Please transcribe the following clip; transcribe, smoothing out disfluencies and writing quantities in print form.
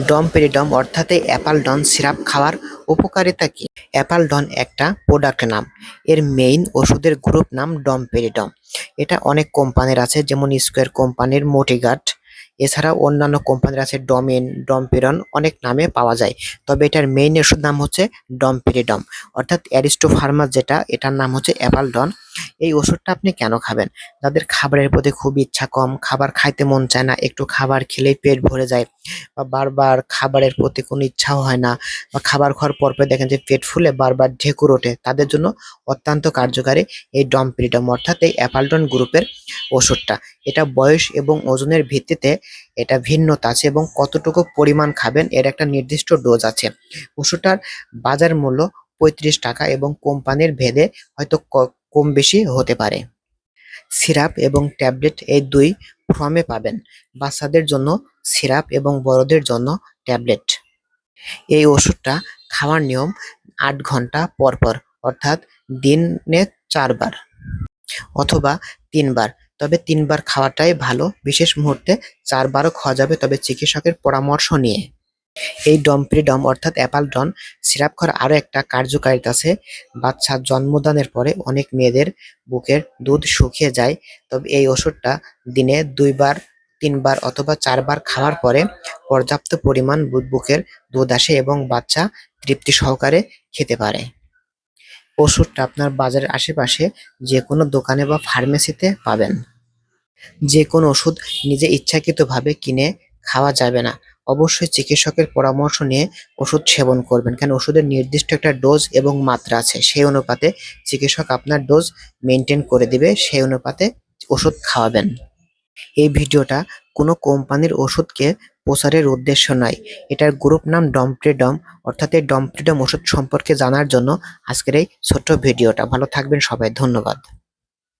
ডমপেরিডম অর্থাৎ এই অ্যাপালডন সিরাপ খাওয়ার উপকারিতা কি? অ্যাপালডন একটা প্রোডাক্ট নাম। এর মেইন ওষুধের গ্রুপ নাম ডমপেরিডম। এটা অনেক কোম্পানির আছে, যেমন স্কোয়ার কোম্পানির মোটিগার্ড, এছাড়াও অন্যান্য কোম্পানির আছে ডমিন, ডমপিরন, অনেক নামে পাওয়া যায়। তবে এটার মেইন ওষুধ নাম হচ্ছে ডমপেরিডম, অর্থাৎ অ্যারিস্টো ফার্মা যেটা, এটার নাম হচ্ছে অ্যাপালডন। এই ওষুধটা আপনি কেন খাবেন? যাদের খাবারের প্রতি খুব ইচ্ছা কম, খাবার খাইতে মন চায় না, একটু খাবার খেলেই পেট ভরে যায়, বা বারবার খাবারের প্রতি কোনো ইচ্ছাও হয় না, বা খাবার খাওয়ার পরপর দেখেন যে পেট ফুলে বারবার ঢেকুর ওঠে, তাদের জন্য অত্যন্ত কার্যকারী এই ডমপেরিডম অর্থাৎ এই অ্যাপালডন গ্রুপের ওষুধটা। এটা বয়স এবং ওজনের ভিত্তিতে এটা ভিন্নতা আছে, এবং কতটুকু পরিমাণ খাবেন এর একটা নির্দিষ্ট ডোজ আছে। ওষুধটার বাজার মূল্য 35 টাকা, এবং কোম্পানির ভেদে হয়তো কম বেশি হতে পারে। সিরাপ এবং ট্যাবলেট এই দুই ফর্মে পাবেন, বাচ্চাদের জন্য সিরাপ এবং বড়দের জন্য ট্যাবলেট। এই ওষুধটা খাওয়ার নিয়ম 8 ঘন্টা পর পর, অর্থাৎ দিনে 4 বার অথবা 3 বার। তবে 3 বার খাওয়াটাই ভালো, বিশেষ মুহূর্তে 4 বারও খাওয়া যাবে, তবে চিকিৎসকের পরামর্শ নিয়ে। এই ডমপেরিডম অর্থাৎ অ্যাপালডন সিরাপ খাওয়ার আরো একটা কার্যকারিতা আছে। বাচ্চা জন্মদানের পরে অনেক মেয়েদের বুকের দুধ শুকিয়ে যায়, তবে এই ওষুধটা দিনে 2 বার, 3 বার অথবা 4 বার খাওয়ার পরে পর্যাপ্ত পরিমাণ বুকের দুধ আসে, এবং বাচ্চা তৃপ্তি সহকারে খেতে পারে। ওষুধটা আপনার বাজারের আশেপাশে যে কোনো দোকানে বা ফার্মেসিতে পাবেন। যে কোনো ওষুধ নিজে ইচ্ছাকৃতভাবে কিনে খাওয়া যাবে না। অবশ্যই চিকিৎসকের পরামর্শ নিয়ে ওষুধ সেবন করবেন, কারণ ওষুধের নির্দিষ্ট একটা ডোজ এবং মাত্রা আছে। সেই অনুপাতে চিকিৎসক আপনার ডোজ মেনটেন করে দিবে, সেই অনুপাতে ওষুধ খাওয়াবেন। এই ভিডিওটা কোনো কোম্পানির ওষুধকে প্রচারের উদ্দেশ্য নয়। এটার গ্রুপ নাম ডমপেরিডম, অর্থাৎ এই ডমপেরিডম ওষুধ সম্পর্কে জানার জন্য আজকের এই ছোট্ট ভিডিওটা। ভালো থাকবেন সবাই, ধন্যবাদ।